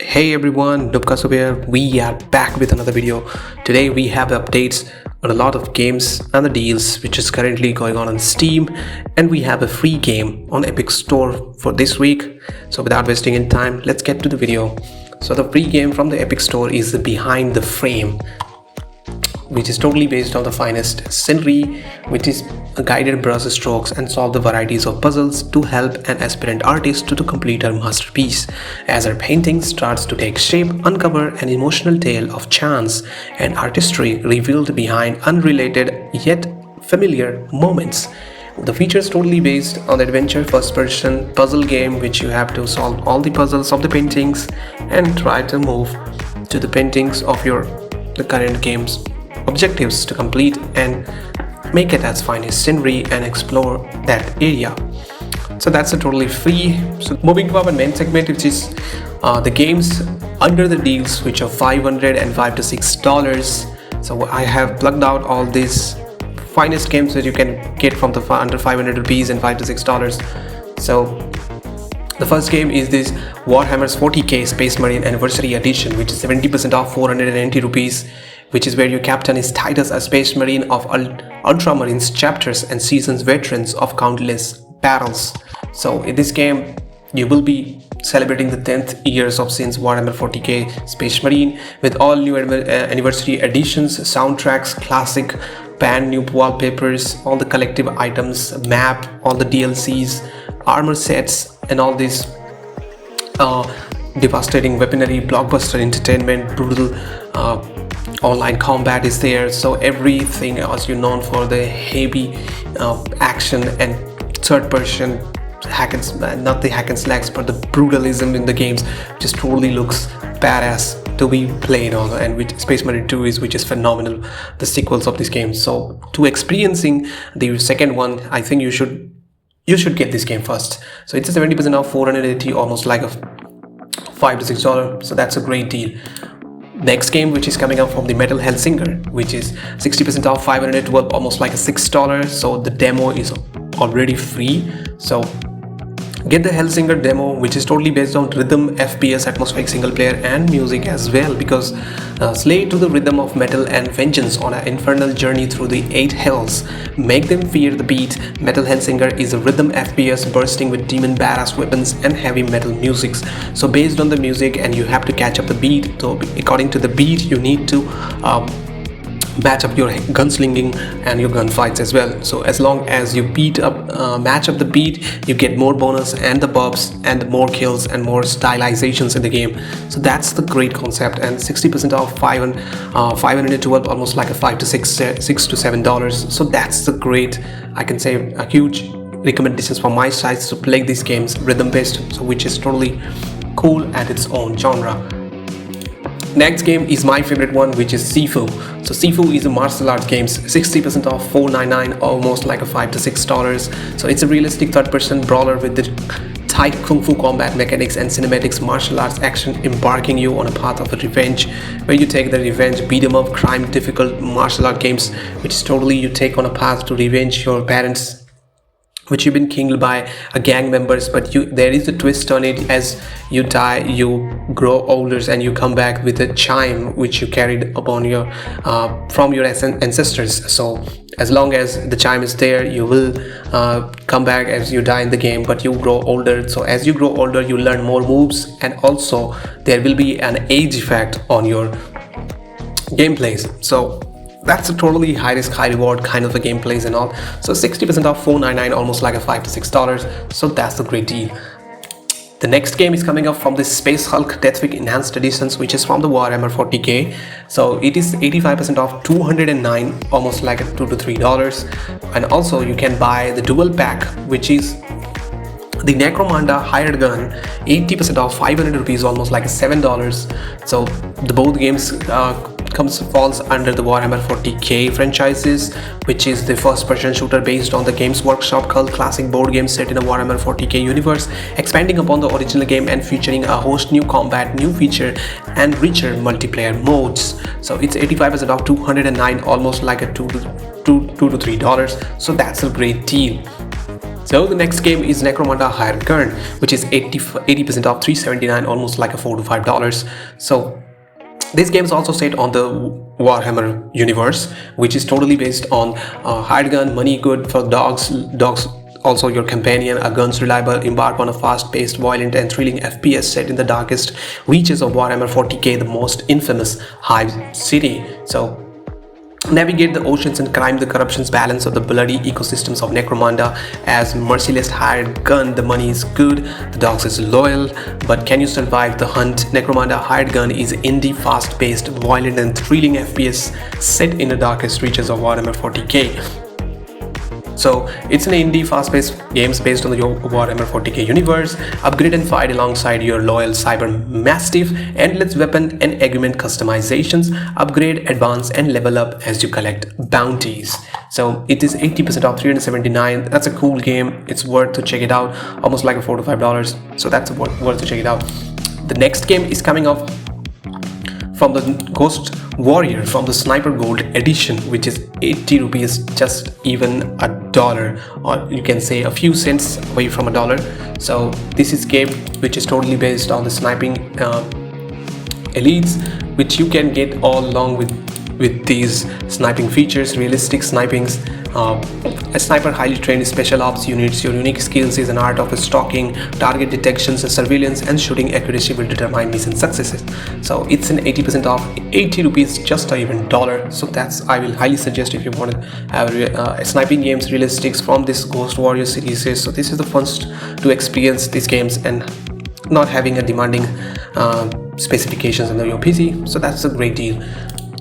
Hey everyone, Nupkaso here. We are back with another video. Today we have updates on a lot of games and the deals which is currently going on Steam, and we have a free game on Epic Store for this week. So without wasting any time, let's get to the video. So the free game from the Epic Store is the Behind the Frame, which is totally based on the finest scenery, which is guided brush strokes and solve the varieties of puzzles to help an aspirant artist to complete her masterpiece. As her painting starts to take shape, uncover an emotional tale of chance and artistry revealed behind unrelated yet familiar moments. The feature is totally based on the adventure first-person puzzle game, which you have to solve all the puzzles of the paintings and try to move to the paintings of the current game's objectives to complete and make it as finest scenery and explore that area. So that's a totally free. So moving to our main segment, which is the games under the deals, which are $500 and $5 to $6. So I have plugged out all these finest games that you can get from the under 500 rupees and $5 to $6. So the first game is this Warhammer's 40k Space Marine Anniversary Edition, which is 70% off, 490 rupees, which is where your captain is Titus, a space marine of Ultramarines chapters and seasons veterans of countless battles. So in this game, you will be celebrating the 10th years of since Warhammer 40k Space Marine with all new anniversary editions, soundtracks, classic, brand new wallpapers, all the collective items, map, all the DLCs, armor sets, and all these devastating weaponry, blockbuster entertainment, brutal online combat is there. So everything else you're known for, the heavy action and third person not the hack and slacks, but the brutalism in the games just totally looks badass to be played on, and which Space Marine 2 is, which is phenomenal, the sequels of this game. So to experiencing the second one, I think you should get this game first. So it's a 70% off, 480, almost like a $5 to $6. So that's a great deal. Next game, which is coming out from the Metal Hellsinger, which is 60% off, 512, almost like a $6. So the demo is already free. So get the Hellsinger demo, which is totally based on rhythm, FPS, atmospheric single player, and music as well, because slay to the rhythm of metal and vengeance on an infernal journey through the 8 hells. Make them fear the beat. Metal Hellsinger is a rhythm FPS bursting with demon badass weapons and heavy metal music. So based on the music, and you have to catch up the beat. So according to the beat, you need to match up your gunslinging and your gunfights as well. So as long as you match up the beat, you get more bonus and the buffs and more kills and more stylizations in the game. So that's the great concept, and 60% off, 512, almost like a $5 to $6 to $7. So that's the great, I can say, a huge recommendations from my side to play these games rhythm based, so which is totally cool at its own genre. Next game is my favorite one, which is Sifu. So Sifu is a martial arts games, 60% off, $499, almost like a $5 to $6. So it's a realistic third-person brawler with the tight kung fu combat mechanics and cinematics martial arts action, embarking you on a path of revenge, where you take the revenge, beat 'em up, crime, difficult martial art games, which is totally you take on a path to revenge your parents, which you've been killed by gang members, but there is a twist on it. As you die, you grow older and you come back with a chime which you carried upon your from your ancestors. So as long as the chime is there, you will come back as you die in the game, but you grow older. So as you grow older, you learn more moves, and also there will be an age effect on your gameplays. So that's a totally high risk, high reward kind of a gameplays and all. So 60% off, $499, almost like a $5 to $6. So that's a great deal. The next game is coming up from the Space Hulk Deathwing Enhanced Editions, which is from the Warhammer 40k. So it is 85% off, $209, almost like a $2 to $3. And also you can buy the dual pack, which is the Necromunda hired gun, 80% off, 500 rupees, almost like $7. So the both games falls under the Warhammer 40k franchises, which is the first-person shooter based on the Games Workshop cult classic board game set in a Warhammer 40k universe, expanding upon the original game and featuring a host new combat, new feature, and richer multiplayer modes. So it's 85% off, $209, almost like a $2 to $3. So that's a great deal. So the next game is Necromunda Hired Gun, which is 80% off, $379, almost like a $4 to $5. So this game is also set on the Warhammer universe, which is totally based on hired gun, money good for dogs also your companion, a gun's reliable, embark on a fast-paced, violent and thrilling FPS set in the darkest reaches of Warhammer 40k, the most infamous hive city. So navigate the oceans and climb the corruption's balance of the bloody ecosystems of Necromunda. As merciless hired gun, the money is good, the dogs is loyal, but can you survive the hunt? Necromunda Hired Gun is indie, fast-paced, violent and thrilling FPS set in the darkest reaches of Warhammer 40k. So it's an indie fast-paced games based on the Warhammer 40k universe. Upgrade and fight alongside your loyal cyber mastiff. Endless weapon and argument customizations. Upgrade, advance and level up as you collect bounties. So it is 80% off, $379. That's a cool game. It's worth to check it out. Almost like a $4 to $5. So that's worth to check it out. The next game is coming up from the Ghost Warrior from the Sniper Gold Edition, which is 80 rupees, just even $1, or you can say a few cents away from $1. So this is game which is totally based on the sniping elites, which you can get all along with these sniping features, realistic snipings. A sniper highly trained special ops units. Your unique skills is an art of stalking, target detections, surveillance and shooting accuracy will determine mission successes. So it's an 80% off, 80 rupees, just even $1. So that's, I will highly suggest if you want to have sniping games, realistics from this Ghost Warrior series. So this is the first to experience these games and not having a demanding specifications on your PC. So that's a great deal.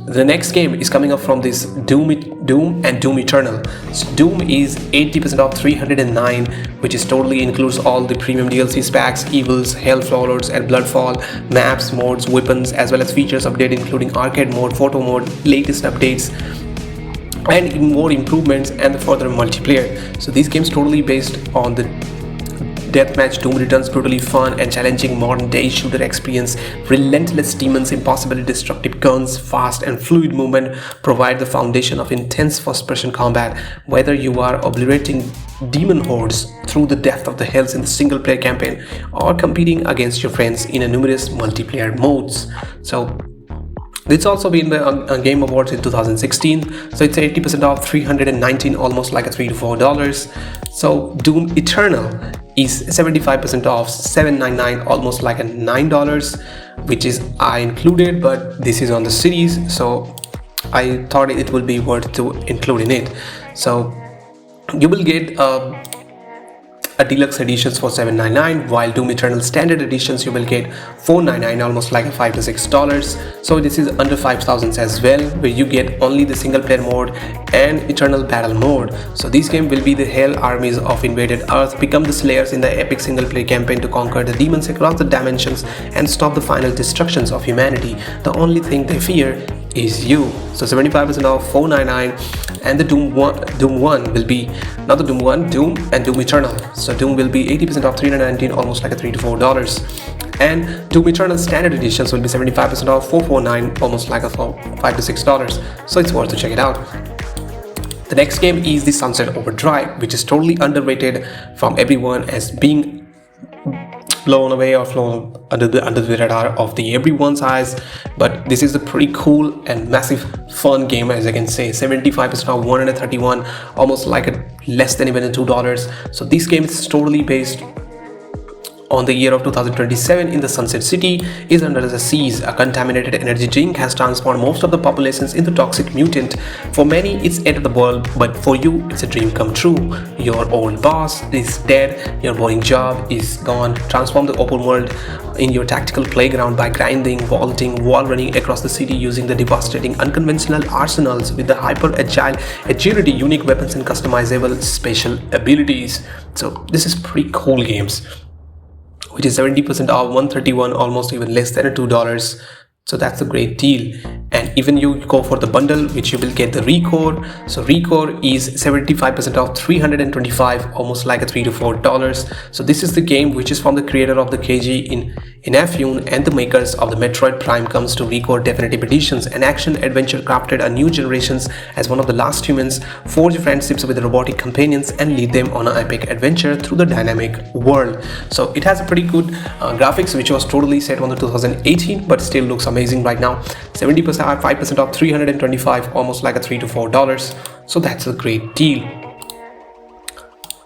The next game is coming up from this Doom and Doom Eternal. So Doom is 80% off, $309, which is totally includes all the premium DLC packs, evils, hell floors and bloodfall, maps, modes, weapons, as well as features update including arcade mode, photo mode, latest updates and more improvements and the further multiplayer. So these games totally based on the Deathmatch. Doom returns brutally fun and challenging modern day shooter experience. Relentless demons, impossibly destructive guns, fast and fluid movement provide the foundation of intense first-person combat. Whether you are obliterating demon hordes through the depth of the hells in the single-player campaign or competing against your friends in a numerous multiplayer modes. So it's also been the Game Awards in 2016, so it's 80% off, $319, almost like a $3 to $4. So Doom Eternal is 75% off, $799, almost like a $9, which is I included, but this is on the series, so I thought it would be worth to include in it. So you will get a deluxe editions for $799, while Doom Eternal standard editions you will get $499, almost like a $5 to $6. So this is under 5,000 as well, where you get only the single player mode and Eternal Battle mode. So this game will be the hell armies of invaded Earth become the slayers in the epic single player campaign to conquer the demons across the dimensions and stop the final destructions of humanity. The only thing they fear is you. So 75% off, $499, and the Doom 1 will be not the Doom 1, Doom and Doom Eternal. So Doom will be 80% off, $319, almost like a $3 to $4. And Doom Eternal standard editions will be 75% off, $449, almost like a $5 to $6. So it's worth to check it out. The next game is the Sunset Overdrive, which is totally underrated from everyone as being blown away or flown under the radar of everyone's eyes, but this is a pretty cool and massive fun game, as I can say. 75% off, $131, almost like a less than even $2. So this game is totally based on the year of 2027 in the Sunset City is under the seas. A contaminated energy drink has transformed most of the populations into toxic mutant. For many, it's end of the world, but for you, it's a dream come true. Your old boss is dead, your boring job is gone. Transform the open world in your tactical playground by grinding, vaulting, wall running across the city using the devastating unconventional arsenals with the hyper agile agility, unique weapons and customizable special abilities. So this is pretty cool games, which is 70% off, $131, almost even less than $2. So that's a great deal. And even you go for the bundle, which you will get the ReCore. So ReCore is 75% off, 325, almost like a $3 to $4. So this is the game which is from the creator of the KG in Afune and the makers of the Metroid Prime comes to ReCore Definitive Editions, an action adventure crafted a new generations as one of the last humans, forge friendships with robotic companions and lead them on an epic adventure through the dynamic world. So it has a pretty good graphics, which was totally set on the 2018, but still looks amazing right now. 70%, 5% off, 325, almost like a $3 to $4. So that's a great deal.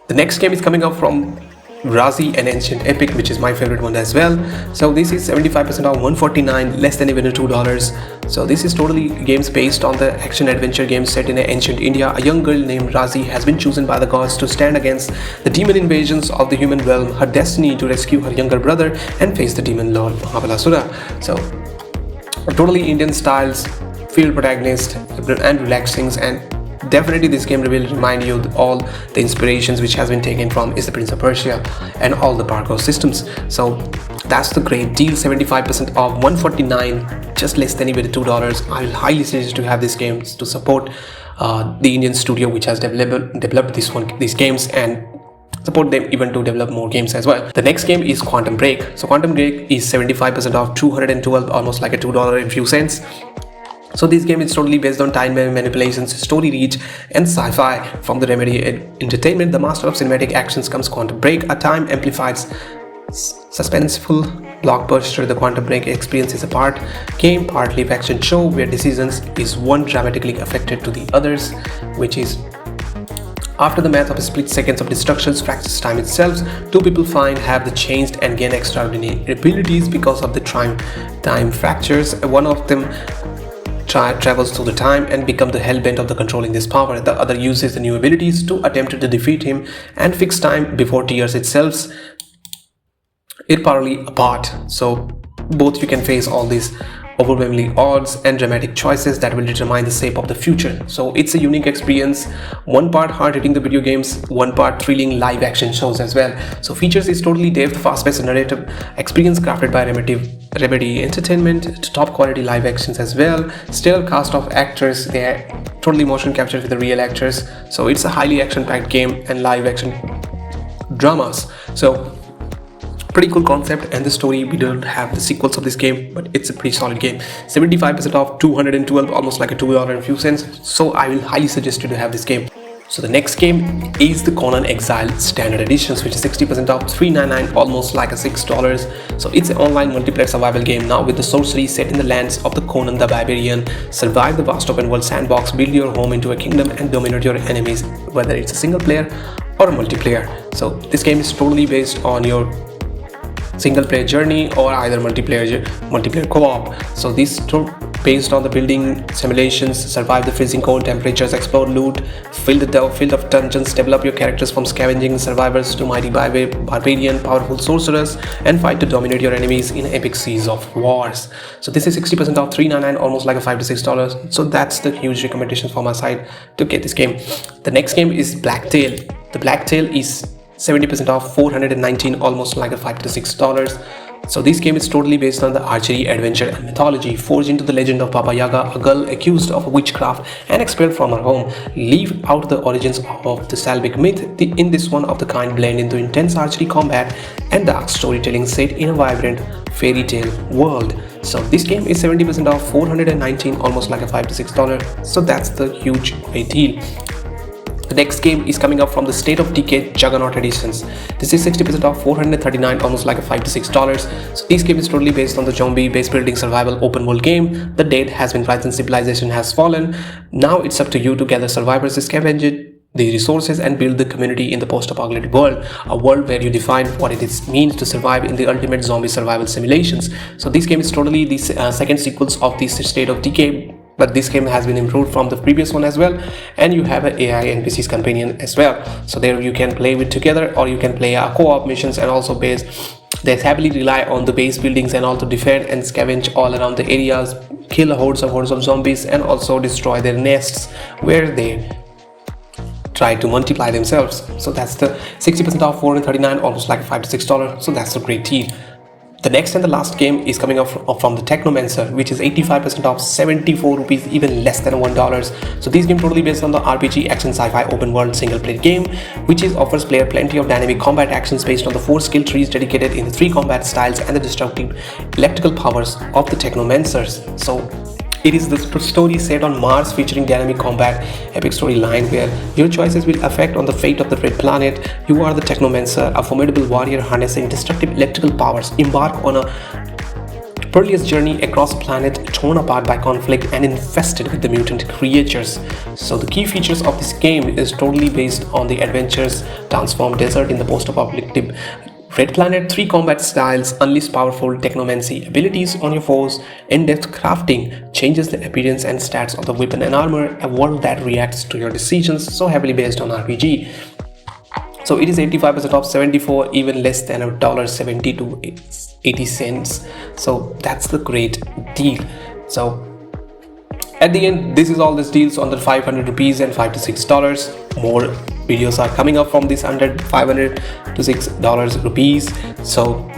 The next game is coming up from Raji, an ancient epic, which is my favorite one as well. So this is 75% off, $149, less than even $2. So this is totally games based on the action adventure game set in ancient India. A young girl named Raji has been chosen by the gods to stand against the demon invasions of the human realm. Her destiny to rescue her younger brother and face the demon lord Mahabalasura. So a totally Indian styles, field protagonist and relaxing, and definitely this game will remind you all the inspirations which has been taken from is the Prince of Persia and all the parkour systems. So that's the great deal. 75% off, $149, just less than even $2. I will highly suggest to have these games to support the Indian studio which has developed these games, and support them even to develop more games as well. The next game is Quantum Break. So Quantum Break is 75% off, $212, almost like a $2 and few cents. So this game is totally based on time manipulations, story reach, and sci-fi. From the Remedy Entertainment, the master of cinematic actions, comes Quantum Break, a time amplified suspenseful blockbuster. The Quantum Break experience is a part game, part live action show where decisions is one dramatically affected to the others, which is after the math of split seconds of destructions fractures time itself. Two people have the changed and gain extraordinary abilities because of the time fractures. One of them travels through the time and become the hellbent of the controlling this power. The other uses the new abilities to attempt to defeat him and fix time before tears itself irreparably apart. So both you can face all these overwhelmingly odds and dramatic choices that will determine the shape of the future. So it's a unique experience, one part hard-hitting the video games, one part thrilling live action shows as well. So features is totally depth, fast-paced narrative experience crafted by Remedy Entertainment to top quality live actions as well. Stellar cast of actors, they are totally motion captured with the real actors. So it's a highly action-packed game and live action dramas. So pretty cool concept, and the story, we don't have the sequels of this game, but it's a pretty solid game. 75% off, $212, almost like a $2 and few cents. So I will highly suggest you to have this game. So the next game is the Conan Exiles Standard Editions, which is 60% off, $399, almost like a $6. So it's an online multiplayer survival game now with the sorcery set in the lands of the Conan the Barbarian. Survive the vast open world sandbox, build your home into a kingdom and dominate your enemies, whether it's a single player or a multiplayer. So this game is totally based on your single player journey or either multiplayer co-op. So this based on the building simulations, survive the freezing cold temperatures, explore loot, fill the field of dungeons, develop your characters from scavenging survivors to mighty barbarian powerful sorcerers, and fight to dominate your enemies in epic seas of wars. So this is 60% off, $399, almost like a $5 to $6. So that's the huge recommendation from my side to get this game. The next game is Blacktail. The Blacktail is 70% off, $419, almost like a $5 to $6. So this game is totally based on the archery, adventure and mythology, forged into the legend of Baba Yaga, a girl accused of witchcraft and expelled from her home. Leave out the origins of the Salvic myth in this one of the kind blend into intense archery combat and dark storytelling set in a vibrant fairy tale world. So this game is 70% off, $419, almost like a $5 to $6. So that's the huge great deal. The next game is coming up from the State of Decay Juggernaut editions. This is 60% off, $439, almost like a $5 to $6. So this game is totally based on the zombie base building survival open world game. The dead has been risen, civilization has fallen. Now it's up to you to gather survivors, scavenge the resources and build the community in the post-apocalyptic world, a world where you define what it means to survive in the ultimate zombie survival simulations. So this game is totally the second sequence of the State of Decay, but this game has been improved from the previous one as well, and you have an AI NPCs companion as well. So there you can play with together, or you can play co-op missions, and also they heavily rely on the base buildings and also defend and scavenge all around the areas, kill hordes of zombies, and also destroy their nests where they try to multiply themselves. So that's the 60% off, $439, almost like $5 to $6. So that's a great deal. The next and the last game is coming up from the Technomancer, which is 85% off, 74 rupees, even less than $1. So this game totally based on the RPG action sci-fi open world single player game, which offers player plenty of dynamic combat actions based on the 4 skill trees dedicated in the 3 combat styles and the destructive electrical powers of the Technomancers. So it is the story set on Mars featuring dynamic combat, epic storyline where your choices will affect on the fate of the red planet. You are the Technomancer, a formidable warrior harnessing destructive electrical powers. Embark on a perilous journey across a planet torn apart by conflict and infested with the mutant creatures. So the key features of this game is totally based on the adventures, transform desert in the post-apocalyptic Red Planet, 3 combat styles, unleash powerful technomancy abilities on your foes, in-depth crafting, changes the appearance and stats of the weapon and armor, a world that reacts to your decisions, so heavily based on RPG. So it is 85% off, 74, even less than $1.70 to 80 cents. So that's the great deal. So at the end, this is all these deals on the 500 rupees and $5 to $6. More videos are coming up from this 500 to $6 rupees. So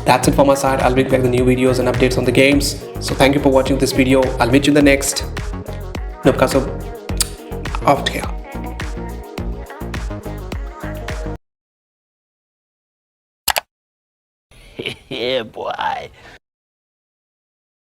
that's it from my side. I'll bring back the new videos and updates on the games. So thank you for watching this video. I'll meet you in the next. Nopkaso out here. Yeah, boy.